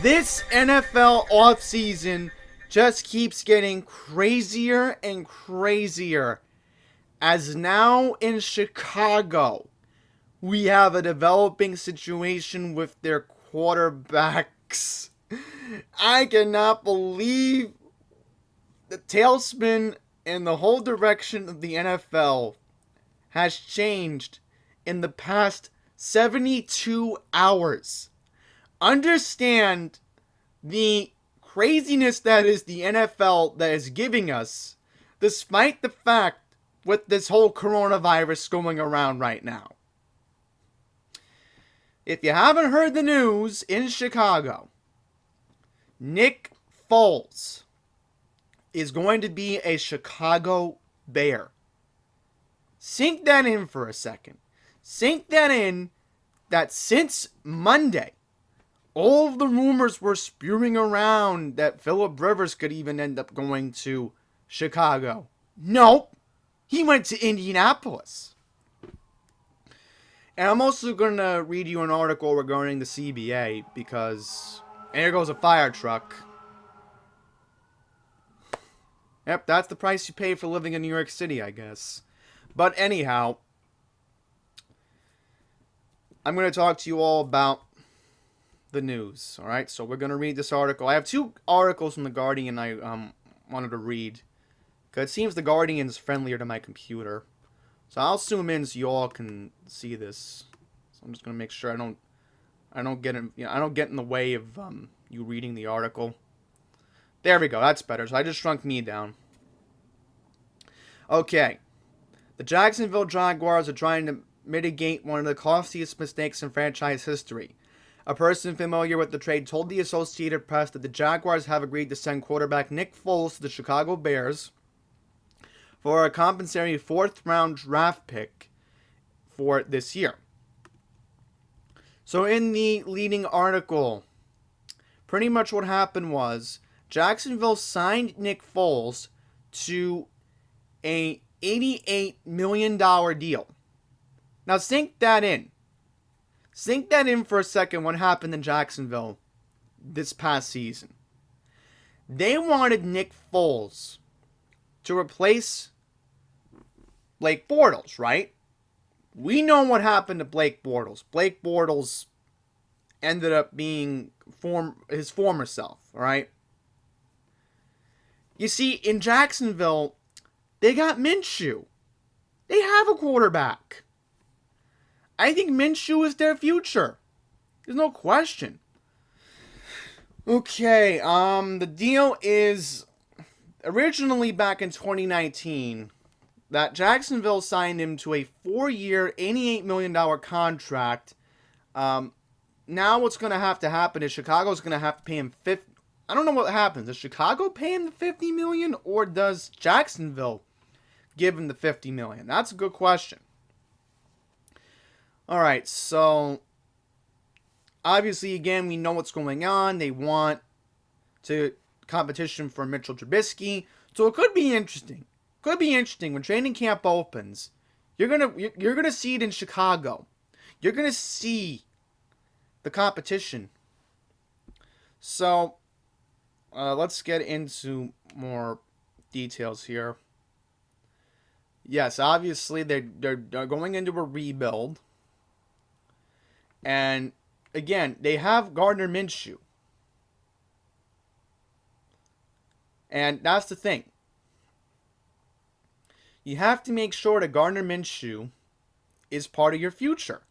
This NFL offseason just keeps getting crazier and crazier. As now in Chicago, we have a developing situation with their quarterbacks. I cannot believe the tailspin and the whole direction of the NFL has changed in the past 72 hours. Understand the craziness that is the NFL that is giving us, despite the fact with this whole coronavirus going around right now. If you haven't heard the news in Chicago, Nick Foles is going to be a Chicago Bear. Sink that in for a second. Sink that in that since Monday, all of the rumors were spewing around that Phillip Rivers could even end up going to Chicago. Nope. He went to Indianapolis. And I'm also going to read you an article regarding the CBA because... And here goes a fire truck. Yep, that's the price you pay for living in New York City, I guess. But anyhow, I'm going to talk to you all about the news. Alright, so we're going to read this article. I have two articles from The Guardian I wanted to read. Because it seems The Guardian's friendlier to my computer. So I'll zoom in so you all can see this. So I'm just going to make sure I don't get in the way of you reading the article. There we go. That's better. So I just shrunk me down. Okay. The Jacksonville Jaguars are trying to mitigate one of the costliest mistakes in franchise history. A person familiar with the trade told the Associated Press that the Jaguars have agreed to send quarterback Nick Foles to the Chicago Bears for a compensatory fourth-round draft pick for this year. So in the leading article, pretty much what happened was Jacksonville signed Nick Foles to a $88 million deal. Now sink that in. Sink that in for a second what happened in Jacksonville this past season. They wanted Nick Foles to replace Blake Bortles, right? We know what happened to Blake Bortles. Blake Bortles ended up being his former self, alright? You see, in Jacksonville, they got Minshew. They have a quarterback. I think Minshew is their future. There's no question. Okay, the deal is originally back in 2019 that Jacksonville signed him to a 4-year, $88 million contract. Now what's going to have to happen is Chicago's going to have to pay him I don't know what happens. Does Chicago pay him the $50 million or does Jacksonville give him the $50 million? That's a good question. Alright, so obviously, again, we know what's going on. They want to competition for Mitchell Trubisky. So it could be interesting. Could be interesting when training camp opens. You're gonna see it in Chicago. You're gonna see the competition. So let's get into more details here. Yes, obviously they're going into a rebuild. And again, they have Gardner Minshew. And that's the thing. You have to make sure that Gardner Minshew is part of your future.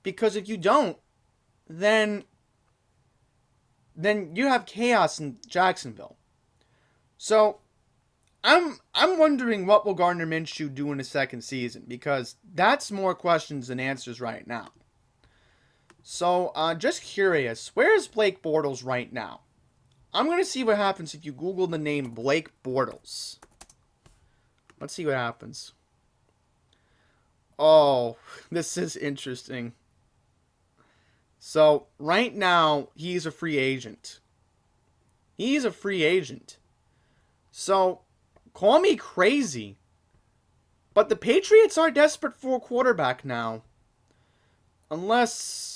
Because if you don't, then you have chaos in Jacksonville. So, I'm wondering what will Gardner Minshew do in the second season. Because that's more questions than answers right now. So, just curious, where is Blake Bortles right now? I'm going to see what happens if you Google the name Blake Bortles. Let's see what happens. Oh, this is interesting. So, right now, he's a free agent. He's a free agent. So, call me crazy, but the Patriots are desperate for a quarterback now. Unless,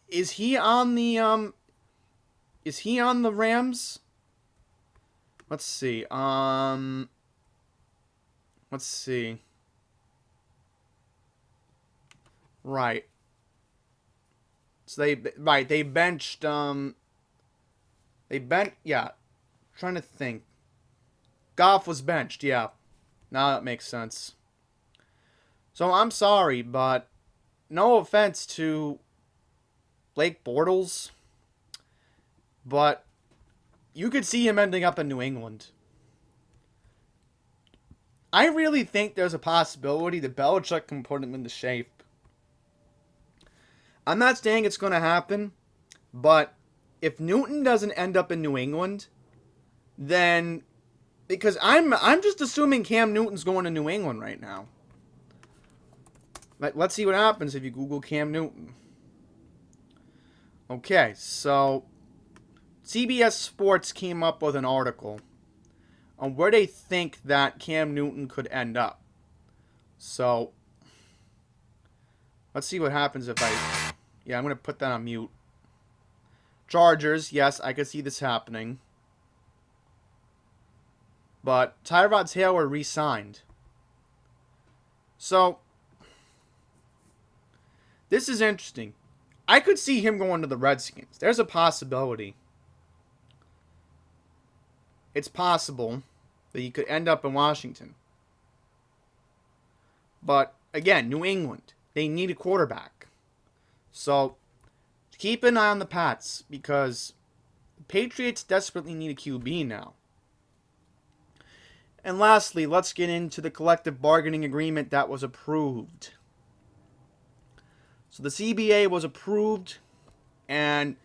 is he on the Is he on the Rams? Let's see. Let's see. Right. So they benched yeah. Trying to think. Goff was benched, yeah. Now that makes sense. So I'm sorry, but no offense to Blake Bortles, but you could see him ending up in New England. I really think there's a possibility that Belichick can put him into shape. I'm not saying it's going to happen, but if Newton doesn't end up in New England, then because I'm just assuming Cam Newton's going to New England right now. Let's see what happens if you Google Cam Newton. Okay, so CBS Sports came up with an article on where they think that Cam Newton could end up. So let's see what happens if I... Yeah, I'm going to put that on mute. Chargers, yes, I could see this happening. But Tyrod Taylor re-signed. So, this is interesting. I could see him going to the Redskins. There's a possibility. It's possible that he could end up in Washington. But, again, New England. They need a quarterback. So, keep an eye on the Pats, because the Patriots desperately need a QB now. And lastly, let's get into the collective bargaining agreement that was approved. So the CBA was approved, and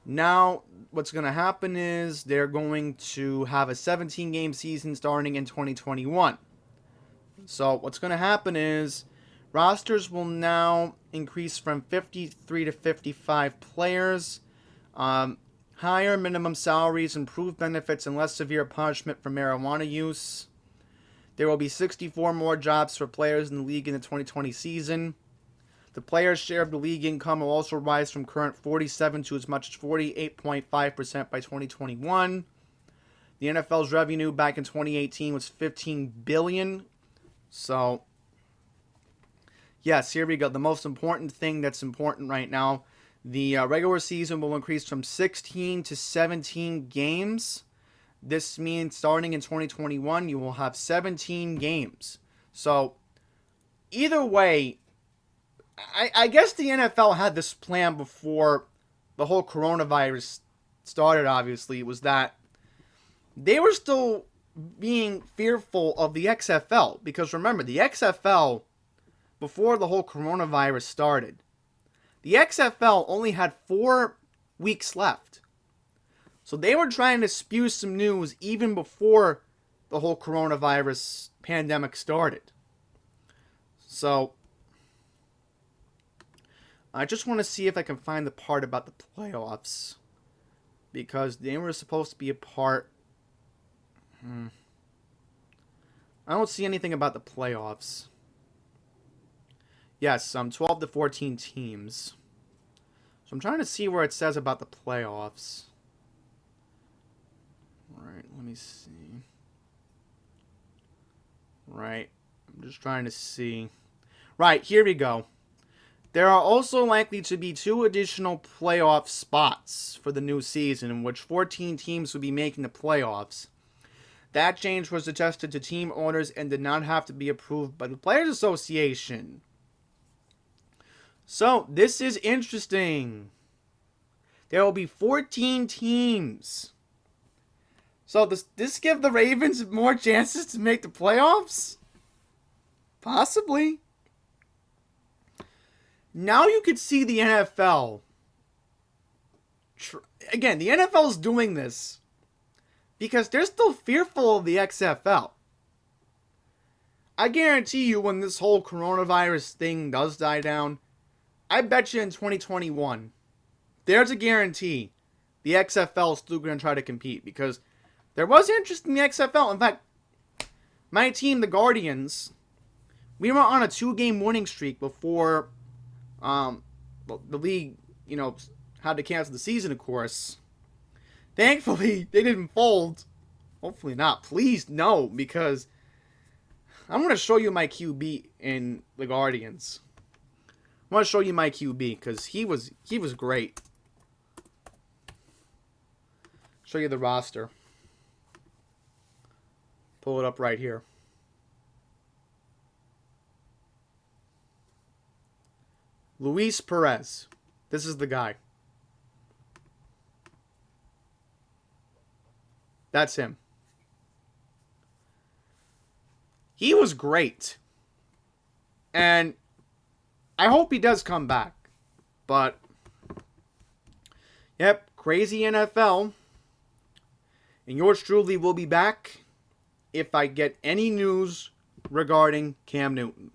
now what's going to happen is they're going to have a 17-game season starting in 2021. So what's going to happen is rosters will now increase from 53 to 55 players, higher minimum salaries, improved benefits, and less severe punishment for marijuana use. There will be 64 more jobs for players in the league in the 2020 season. The players' share of the league income will also rise from current 47 to as much as 48.5% by 2021. The NFL's revenue back in 2018 was $15 billion. So, yes, here we go. The most important thing that's important right now. The regular season will increase from 16 to 17 games. This means starting in 2021, you will have 17 games. So, either way, I guess the NFL had this plan before the whole coronavirus started, obviously. It was that they were still being fearful of the XFL. Because remember, the XFL, before the whole coronavirus started, the XFL only had 4 weeks left. So they were trying to spew some news even before the whole coronavirus pandemic started. So I just want to see if I can find the part about the playoffs, because they were supposed to be a part. I don't see anything about the playoffs. Yes, 12 to 14 teams. So I'm trying to see where it says about the playoffs. Right, let me see. Right, I'm just trying to see. Right, here we go. There are also likely to be 2 additional playoff spots for the new season, in which 14 teams will be making the playoffs. That change was suggested to team owners and did not have to be approved by the Players Association. So, this is interesting. There will be 14 teams. So, does this give the Ravens more chances to make the playoffs? Possibly. Now you could see the NFL. Again, the NFL is doing this because they're still fearful of the XFL. I guarantee you when this whole coronavirus thing does die down, I bet you in 2021, there's a guarantee the XFL is still going to try to compete, because there was interest in the XFL. In fact, my team, the Guardians, we were on a 2-game winning streak before the league, had to cancel the season, of course. Thankfully, they didn't fold. Hopefully not. Please, no, because I'm going to show you my QB in the Guardians. I want to show you my QB because he was great. Show you the roster. Pull it up right here. Luis Perez. This is the guy. That's him. He was great. And I hope he does come back. But, yep, crazy NFL. And yours truly will be back if I get any news regarding Cam Newton.